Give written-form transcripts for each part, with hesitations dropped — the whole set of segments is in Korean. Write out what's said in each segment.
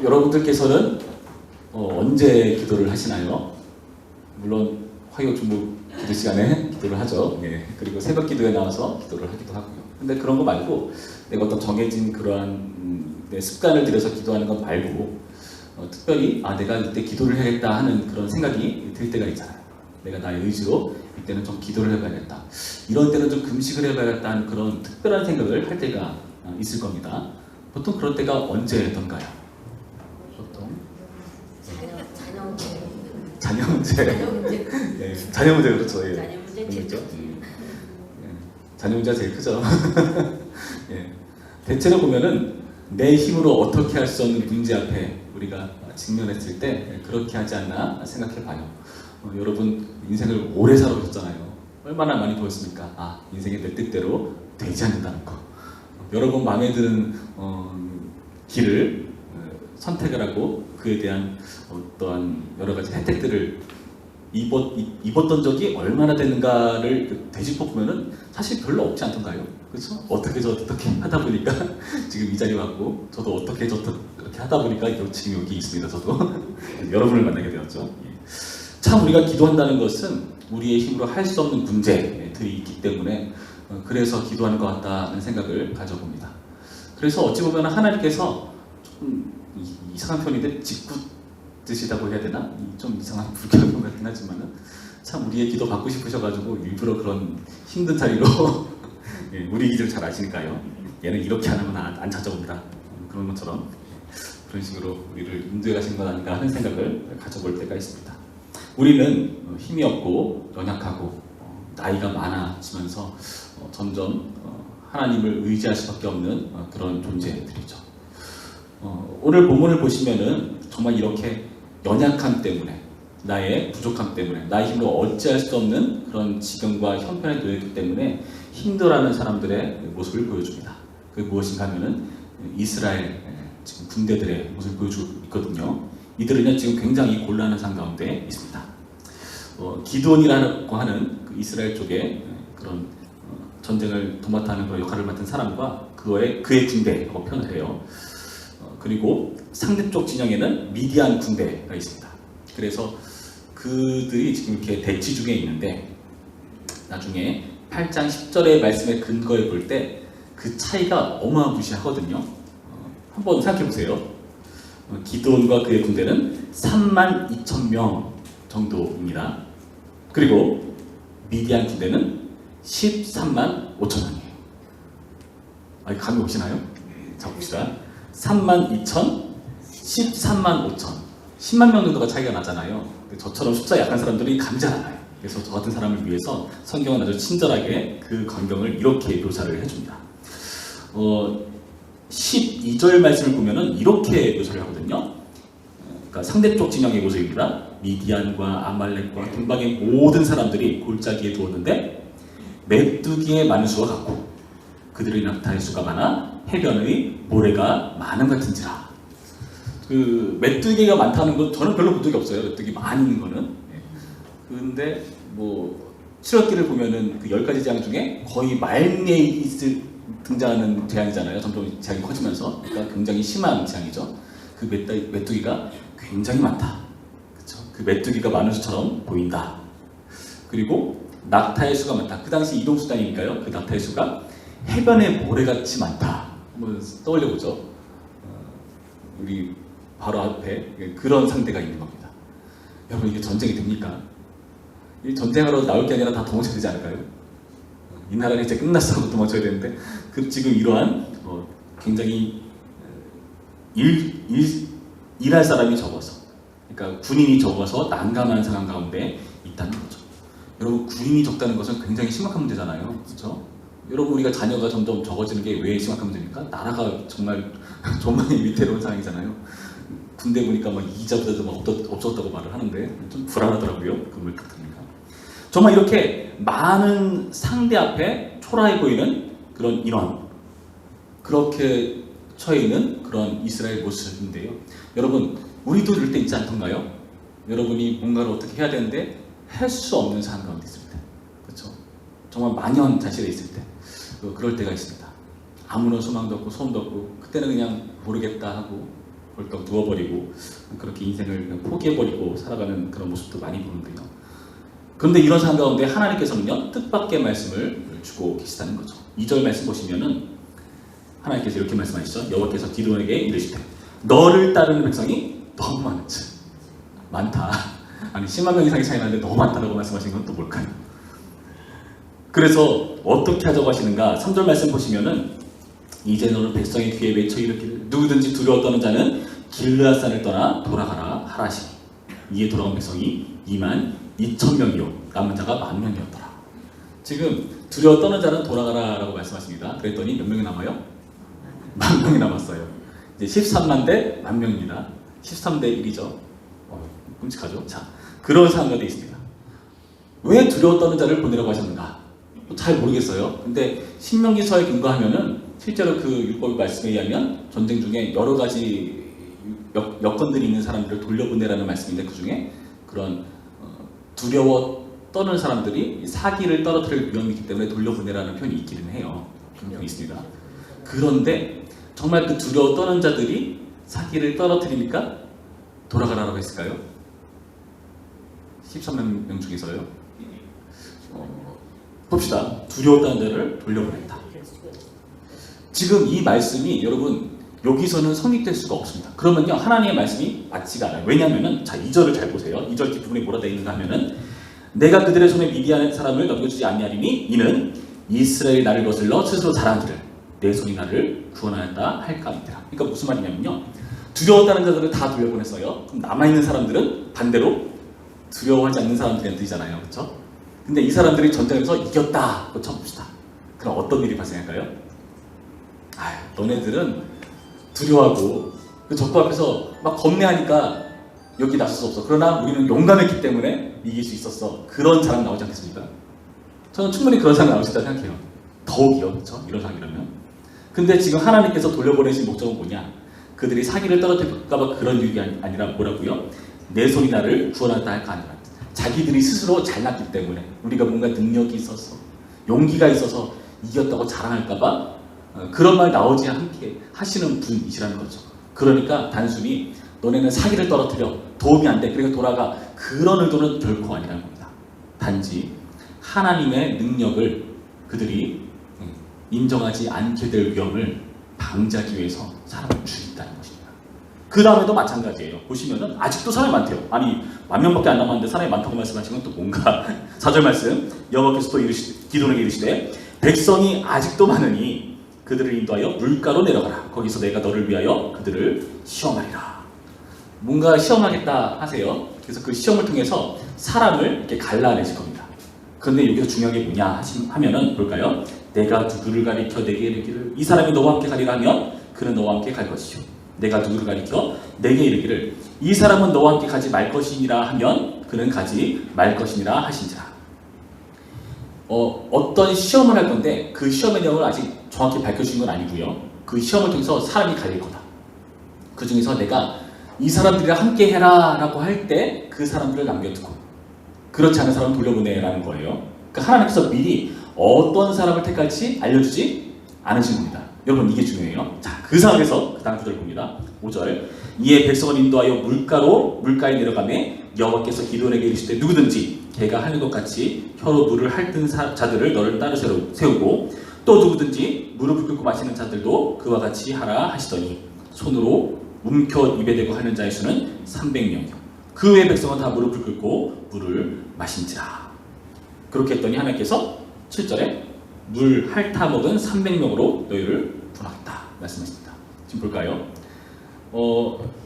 여러분들께서는 언제 기도를 하시나요? 물론 화요 중보 기도 시간에 기도를 하죠. 예. 그리고 새벽 기도에 나와서 기도를 하기도 하고요. 근데 그런 거 말고 내가 어떤 정해진 그러한 내 습관을 들여서 기도하는 것 말고 특별히 내가 이때 기도를 해야겠다 하는 그런 생각이 들 때가 있잖아요. 내가 나의 의지로 이때는 좀 기도를 해봐야겠다. 이런 때는 좀 금식을 해봐야겠다 하는 그런 특별한 생각을 할 때가 있을 겁니다. 보통 그럴 때가 언제던가요? 보통 자녀 문제. 네, 자녀 문제 그렇죠. 예. 자녀 문제 제일 그렇죠? 자녀 문제가 제일 크죠. 예. 대체로 보면은 내 힘으로 어떻게 할 수 없는 문제 앞에 우리가 직면했을 때 그렇게 하지 않나 생각해봐요. 여러분 인생을 오래 살아오셨잖아요. 얼마나 많이 보였습니까? 인생이 내 뜻대로 되지 않는다는 거. 여러 번 마음에 드는 길을 선택을 하고 그에 대한 어떠한 여러 가지 혜택들을 입었던 적이 얼마나 되는가를 되짚어 보면은 사실 별로 없지 않던가요? 그렇죠? 어떻게 하다 보니까 지금 이 자리에 왔고, 저도 어떻게 그렇게 하다 보니까 지금 여기 있습니다. 저도 여러분을 만나게 되었죠. 참 우리가 기도한다는 것은 우리의 힘으로 할 수 없는 문제들이 있기 때문에 그래서 기도하는 것 같다는 생각을 가져봅니다. 그래서 어찌 보면 하나님께서 좀 이상한 편인데 짓궂으시다고 해야 되나? 좀 이상한 불교형 같긴 하지만은 참 우리의 기도 받고 싶으셔가지고 일부러 그런 힘든 자리로 우리 기도를 잘 아시니까요. 얘는 이렇게 안 하면 안 찾아온다. 그런 것처럼 그런 식으로 우리를 인도해 가신 것 아닌가 하는 생각을 가져볼 때가 있습니다. 우리는 힘이 없고 연약하고 나이가 많아지면서 점점 하나님을 의지할 수밖에 없는 그런 존재들이죠. 오늘 본문을 보시면은 정말 이렇게 연약함 때문에, 나의 부족함 때문에, 나의 힘으로 어찌할 수 없는 그런 지경과 형편에 놓였기 때문에 힘들어하는 사람들의 모습을 보여줍니다. 그게 무엇인가 하면은 이스라엘 지금 군대들의 모습을 보여주고 있거든요. 이들은요 지금 굉장히 곤란한 상황 가운데 있습니다. 기드온이라고 하는 그 이스라엘 쪽에 그런 전쟁을 도맡아 하는 그런 역할을 맡은 사람과 그의 군대라고 표현을 해요. 그리고 상대쪽 진영에는 미디안 군대가 있습니다. 그래서 그들이 지금 이렇게 대치 중에 있는데 나중에 8장 10절의 말씀에 근거해 볼 때 그 차이가 어마무시하거든요. 한번 생각해 보세요. 기드온과 그의 군대는 32,000명 정도입니다. 그리고 미디안 군대는 135,000명이에요. 감이 오시나요? 자 봅시다. 32,000, 135,000, 10만 명 정도가 차이가 나잖아요. 저처럼 숫자 약한 사람들이 감이 잘 안 와요. 그래서 저 같은 사람을 위해서 성경은 아주 친절하게 그 광경을 이렇게 묘사를 해줍니다. 12절 말씀을 보면은 이렇게 묘사를 하거든요. 그러니까 상대쪽 진영의 모습입니다. 미디안과 아말렉과 동방의 모든 사람들이 골짜기에 두었는데 메뚜기의 많은 수가 같고 그들의 낙타의 수가 많아 해변의 모래가 많은 같은지라. 그 메뚜기가 많다는 건 저는 별로 본 적이 없어요. 메뚜기 많이 있는 거는. 그런데 뭐 출애굽기를 보면은 그 10가지 재앙 중에 거의 말미에 등장하는 재앙이잖아요. 점점 재앙이 커지면서. 그러니까 굉장히 심한 재앙이죠. 그 메뚜기가 굉장히 많다. 그렇죠? 그 메뚜기가 많은 수처럼 보인다. 그리고 낙타의 수가 많다. 그 당시 이동수단이니까요. 그 낙타의 수가 해변의 모래같이 많다. 한번 떠올려보죠. 우리 바로 앞에 그런 상대가 있는 겁니다. 여러분 이게 전쟁이 됩니까? 이 전쟁하러 나올 게 아니라 다 도망쳐야 되지 않을까요? 이 나라는 이제 끝났어 하고 도망쳐야 되는데 지금 이러한 굉장히 일할 사람이 적어서, 그러니까 군인이 적어서 난감한 상황 가운데 있다는 거죠. 여러분 군인이 적다는 것은 굉장히 심각한 문제잖아요. 그렇죠? 여러분 우리가 자녀가 점점 적어지는 게 왜 심각한 문제입니까? 나라가 정말 위태로운 상황이잖아요. 군대 보니까 막 이자부자도 막 없었다고 말을 하는데 좀 불안하더라고요. 그걸 딱 들으니까. 정말 이렇게 많은 상대 앞에 초라해 보이는 그런 인원, 그렇게 처해 있는 그런 이스라엘 모습인데요. 여러분 우리도 이럴 때 있지 않던가요? 여러분이 뭔가를 어떻게 해야 되는데 할 수 없는 상황 가운데 있을 때, 그렇죠? 정말 만연자실에 있을 때 그럴 때가 있습니다. 아무런 소망도 없고 소원도 없고 그때는 그냥 모르겠다 하고 벌떡 누워버리고 그렇게 인생을 그냥 포기해버리고 살아가는 그런 모습도 많이 보는데요. 그런데 이런 상황 가운데 하나님께서는요, 뜻밖의 말씀을 주고 계시다는 거죠. 2절 말씀 보시면은 하나님께서 이렇게 말씀하시죠. 여호와께서 기드온에게 이르시되 너를 따르는 백성이 너무 많다. 아니 10만 명 이상이 차이 나는데 너무 많다라고 말씀하신 건 또 뭘까요? 그래서 어떻게 하자고 하시는가? 3절 말씀 보시면은 이제 너는 백성의 귀에 맺혀 이르기를 누구든지 두려워 떠는 자는 길르앗산을 떠나 돌아가라 하라시니 이에 돌아온 백성이 2만 2천 명이요 남은 자가 10,000명이었더라. 지금 두려워 떠는 자는 돌아가라 라고 말씀하십니다. 그랬더니 몇 명이 남아요? 10,000명이 남았어요. 이제 13만 대 10,000명입니다. 13대 1이죠. 끔찍하죠. 자, 그런 상황이 되어 있습니다. 왜 두려워 떠는 자를 보내라고 하셨는가? 잘 모르겠어요. 근데 신명기서에 근거하면은 실제로 그 율법 말씀에 의하면 전쟁 중에 여러 가지 여건들이 있는 사람들을 돌려보내라는 말씀인데 그 중에 그런 두려워 떠는 사람들이 사기를 떨어뜨릴 위험이 있기 때문에 돌려보내라는 표현이 있기는 해요. 그런 표현이 있습니다. 그런데 정말 그 두려워 떠는 자들이 사기를 떨어뜨리니까 돌아가라고 했을까요? 13만 명 중에서요. 봅시다. 두려워 떠는 자를 돌려보냈다. 지금 이 말씀이 여러분 여기서는 성립될 수가 없습니다. 그러면요 하나님의 말씀이 맞지가 않아요. 왜냐하면은 자 2절을 잘 보세요. 2절 뒷부분에 뭐라 되어 있는가 하면은 내가 그들의 손에 미디안 사람을 넘겨주지 아니하리니 이는 이스라엘 나를 거슬러 스스로 자랑기를 내 손이 나를 구원하였다 할까니라. 그러니까 무슨 말이냐면요 두려웠다는 자들을 다 돌려보냈어요. 그럼 남아있는 사람들은 반대로 두려워하지 않는 사람들한테 드리잖아요. 그렇죠? 근데 이 사람들이 전쟁에서 이겼다. 그거 쳐봅시다. 그럼 어떤 일이 발생할까요? 너네들은 두려워하고 그 적국 앞에서 막 겁내하니까 여기 나설 수 없어. 그러나 우리는 용감했기 때문에 이길 수 있었어. 그런 자랑 나오지 않겠습니까? 저는 충분히 그런 자랑 나올 수 있다고 생각해요. 더욱이요. 그렇죠? 이런 상황이라면. 근데 지금 하나님께서 돌려보내신 목적은 뭐냐? 그들이 사기를 떨어뜨릴까봐 그런 이유가 아니라 뭐라고요? 내 손이 나를 구원한다 할까 아니라 자기들이 스스로 잘났기 때문에 우리가 뭔가 능력이 있어서 용기가 있어서 이겼다고 자랑할까봐 그런 말 나오지 않게 하시는 분이시라는 거죠. 그러니까 단순히 너네는 사기를 떨어뜨려 도움이 안 돼 그러니까 돌아가 그런 의도는 결코 아니라는 겁니다. 단지 하나님의 능력을 그들이 인정하지 않게 될 위험을 방지하기 위해서 사람을 죽인다는 것입니다. 그 다음에도 마찬가지예요. 보시면은 아직도 사람이 많대요. 아니 10,000명밖에 안 남았는데 사람이 많다고 말씀하시면 또 뭔가 4절 말씀 여호와께서 또 기드온에게 이르시되 백성이 아직도 많으니 그들을 인도하여 물가로 내려가라. 거기서 내가 너를 위하여 그들을 시험하리라. 뭔가 시험하겠다 하세요. 그래서 그 시험을 통해서 사람을 이렇게 갈라내실 겁니다. 그런데 여기서 중요한 게 뭐냐 하면은 볼까요? 내가 누구를 가리켜 내게 이르기를 이 사람이 너와 함께 가리라 하면 그는 너와 함께 갈 것이요. 내가 누구를 가리켜 내게 이르기를 이 사람은 너와 함께 가지 말 것이니라 하면 그는 가지 말 것이니라 하신지라. 어떤 시험을 할 건데 그 시험의 내용을 아직 정확히 밝혀주신 건 아니고요. 그 시험을 통해서 사람이 갈릴 거다. 그 중에서 내가 이 사람들이랑 함께 해라 라고 할 때 그 사람들을 남겨두고 그렇지 않은 사람은 돌려보내라는 거예요. 그러니까 하나님께서 미리 어떤 사람을 택할지 알려주지 않으신 겁니다. 여러분 이게 중요해요. 자, 그 상황에서 그 다음 구절 봅니다. 5절 이에 백성을 인도하여 물가에 내려가매 여호와께서 기드온에게 이르시되 누구든지 개가 하는 것 같이 혀로 물을 핥은 자들을 너를 따로 세우고 또 누구든지 무릎을 꿇고 마시는 자들도 그와 같이 하라 하시더니 손으로 움켜 입에 대고 하는 자의 수는 300명이요 그 외의 백성은 다 무릎을 꿇고 물을 마신지라. 그렇게 했더니 하나님께서 7절에 물 핥아 먹은 300명으로 너희를 분하겠다 말씀하십니다. 지금 볼까요?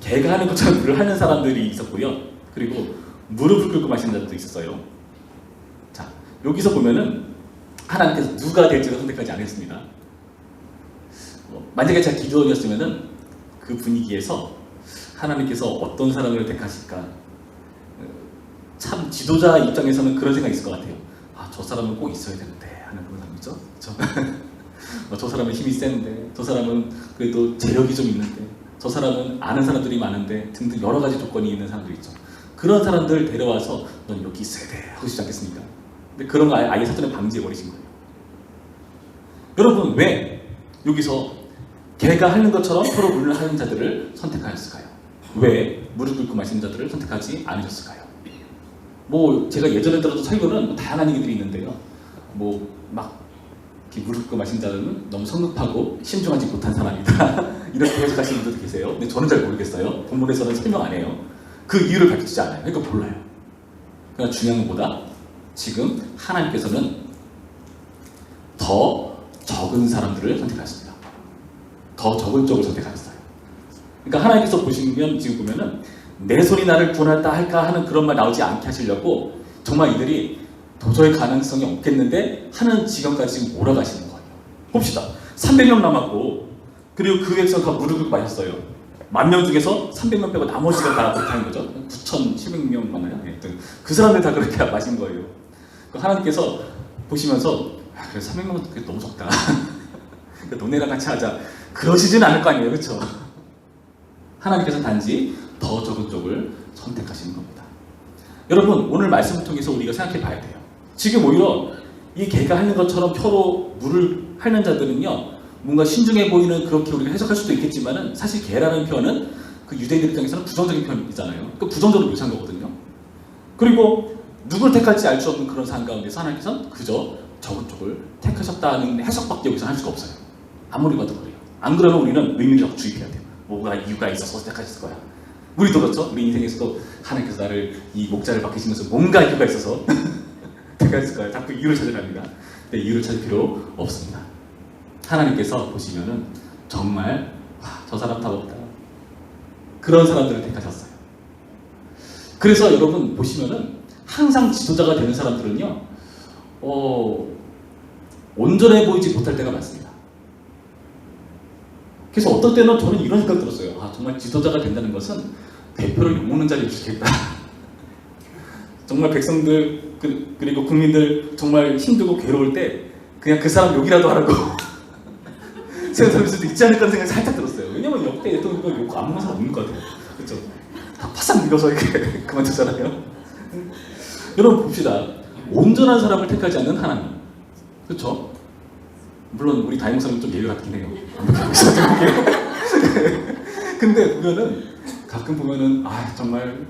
개가 하는 것처럼 물을 하는 사람들이 있었고요. 그리고 무릎을 꿇고 마시는 자들도 있었어요. 자, 여기서 보면은 하나님께서 누가 될지를 선택하지 않았습니다. 만약에 제가 기드온이었으면은 그 분위기에서 하나님께서 어떤 사람을 택하실까? 참 지도자 입장에서는 그런 생각이 있을 것 같아요. 저 사람은 꼭 있어야 되는데 하는 그런 사람이죠. 저 사람은 힘이 센데, 저 사람은 그래도 재력이 좀 있는데, 저 사람은 아는 사람들이 많은데 등등 여러 가지 조건이 있는 사람들이 있죠. 그런 사람들 데려와서 넌 여기 있어야 돼 하고 싶지 않겠습니까? 근데 그런 거 아예 사전에 방지해 버리신 거예요. 여러분 왜 여기서 개가 하는 것처럼 서로 물을 하는 자들을 선택하였을까요? 왜 무릎 꿇고 마시는 자들을 선택하지 않으셨을까요? 뭐 제가 예전에 들었던 설교는 뭐 다양한 얘기들이 있는데요. 뭐 막 무릎 꿇고 마신 자들은 너무 성급하고 신중하지 못한 사람이다. 이렇게 해석하시는 분들도 계세요. 근데 저는 잘 모르겠어요. 본문에서는 설명 안 해요. 그 이유를 밝히지 않아요. 그러니까 몰라요. 그러나 중요한 것보다 지금 하나님께서는 더 적은 사람들을 선택하셨습니다. 더 적은 쪽을 선택하셨어요. 그러니까 하나님께서 보시면 지금 보면은 내 손이 나를 구원할까 할까 하는 그런 말 나오지 않게 하시려고 정말 이들이 도저히 가능성이 없겠는데 하는 지경까지 지금 몰아가시는 거예요. 봅시다. 300명 남았고 그리고 그 백성 다 무릎을 마셨어요. 10,000명 중에서 300명 빼고 나머지가 다 그렇게 하는 거죠. 9,700명 맞나요? 그 사람들 다 그렇게 마신 거예요. 하나님께서 보시면서 그래 300명은 너무 적다. 너네랑 같이 하자. 그러시진 않을 거 아니에요. 그렇죠? 하나님께서 단지 더 적은 쪽을 선택하시는 겁니다. 여러분 오늘 말씀을 통해서 우리가 생각해 봐야 돼요. 지금 오히려 이 개가 하는 것처럼 혀로 물을 핥는 자들은요 뭔가 신중해 보이는 그렇게 우리가 해석할 수도 있겠지만은 사실 개라는 표현은 그 유대인들 입장에서는 부정적인 표현이잖아요. 그 부정적으로 묘사한 거거든요. 그리고 누굴 택할지 알 수 없는 그런 상황 가운데서 하나님께서는 그저 적은 쪽을 택하셨다는 해석밖에 여기서 할 수가 없어요. 아무리 봐도 그래요. 안 그러면 우리는 의미를 자꾸 주입해야 돼요. 뭐가 이유가 있어서 택하셨을 거야. 우리도 그렇죠. 우리 인생에서도 하나님께서 나를 이 목자를 맡기시면서 뭔가 이유가 있어서 택하셨을 거야. 자꾸 이유를 찾아갑니다. 근데 이유를 찾을 필요 없습니다. 하나님께서 보시면은 정말 저 사람 답 없다. 그런 사람들을 택하셨어요. 그래서 여러분 보시면은 항상 지도자가 되는 사람들은요 온전해 보이지 못할 때가 많습니다. 그래서 어떨 때는 저는 이런 생각 들었어요. 정말 지도자가 된다는 것은 대표를 욕먹는 자리에 주겠다. 정말 백성들 그리고 국민들 정말 힘들고 괴로울 때 그냥 그 사람 욕이라도 하라고 생각할 수도 있지 않을까 하는 생각이 살짝 들었어요. 왜냐면 역대 대통령 욕 안 먹는 사람 없는 것 같아요. 그렇죠? 다 파싹 밀어서 이렇게 그만두잖아요. 여러분 봅시다. 온전한 사람을 택하지 않는 하나님. 그렇죠? 물론 우리 다임 목사님 좀 예외 같긴 해요. 근데 보면은 가끔 보면은 정말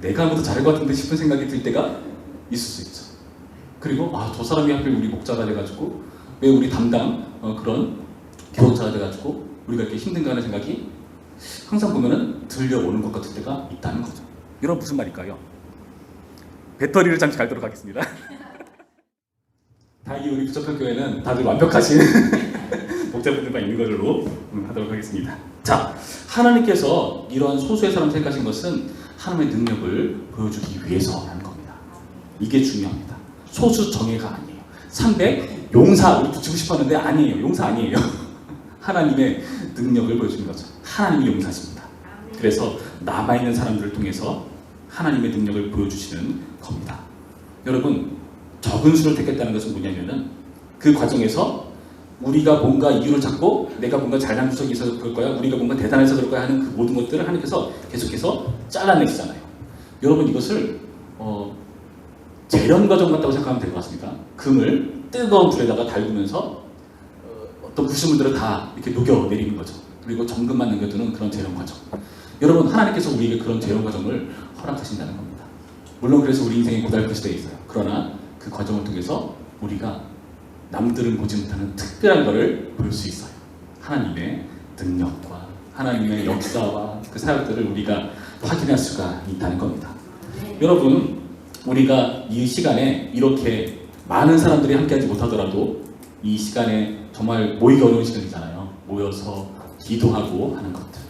내가 하면 더 잘할 것 같은데 싶은 생각이 들 때가 있을 수 있죠. 그리고 저 사람이 하필 우리 목자가 돼가지고 왜 우리 담당 그런 교역자가 돼가지고 우리가 이렇게 힘든가 하는 생각이 항상 보면은 들려오는 것 같을 때가 있다는 거죠. 이런 무슨 말일까요? 배터리를 잠시 갈도록 하겠습니다. 다행히 우리 부족한 교회는 다들 완벽하신 목자분들만 있는 걸로 하도록 하겠습니다. 자, 하나님께서 이러한 소수의 사람을 택하신 것은 하나님의 능력을 보여주기 위해서라는 겁니다. 이게 중요합니다. 소수 정예가 아니에요. 300 용사 우리 붙이고 싶었는데 아니에요. 용사 아니에요. 하나님의 능력을 보여주는 거죠. 하나님이 용사십니다. 그래서 남아있는 사람들을 통해서 하나님의 능력을 보여주시는 겁니다. 여러분 적은 수를 택했다는 것은 뭐냐면은 그 과정에서 우리가 뭔가 이유를 찾고 내가 뭔가 잘난 구석이 있어서 그럴 거야, 우리가 뭔가 대단해서 그럴 거야 하는 그 모든 것들을 하나님께서 계속해서 잘라내시잖아요. 여러분 이것을 재련 과정 같다고 생각하면 될 것 같습니다. 금을 뜨거운 불에다가 달구면서 어떤 부수물들을 다 이렇게 녹여내리는 거죠. 그리고 정금만 남겨두는 그런 재련 과정. 여러분 하나님께서 우리에게 그런 재련 과정을 허락하신다는 겁니다. 물론 그래서 우리 인생이 고달플 수도 있어요. 그러나 그 과정을 통해서 우리가 남들은 보지 못하는 특별한 것을 볼 수 있어요. 하나님의 능력과 하나님의 역사와 그 사역들을 우리가 확인할 수가 있다는 겁니다. 여러분 우리가 이 시간에 이렇게 많은 사람들이 함께하지 못하더라도 이 시간에 정말 모이기 어려운 시간이잖아요. 모여서 기도하고 하는 것들,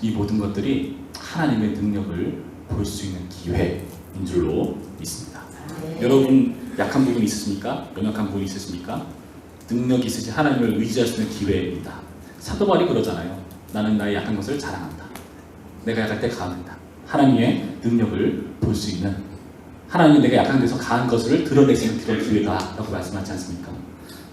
이 모든 것들이 하나님의 능력을 볼 수 있는 기회인 줄로 믿습니다. 여러분 약한 부분 있으십니까? 연약한 부분 있으십니까? 능력이 있으신 하나님을 의지할 수 있는 기회입니다. 사도 바울이 그러잖아요. 나는 나의 약한 것을 자랑한다. 내가 약할 때 강한다. 하나님의 능력을 볼 수 있는, 하나님이 내가 약한 데서 강한 것을 드러내시는 그런 기회다 라고 말씀하지 않습니까?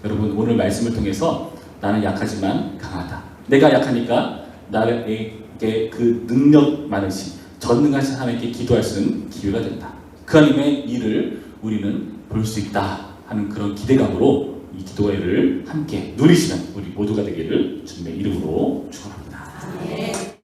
여러분 오늘 말씀을 통해서 나는 약하지만 강하다. 내가 약하니까 나에게 그 능력 많으신 전능하신 하나님께 기도할 수 있는 기회가 된다. 그 하나님의 일을 우리는 볼 수 있다 하는 그런 기대감으로 이 기도회를 함께 누리시는 우리 모두가 되기를 주님의 이름으로 축원합니다.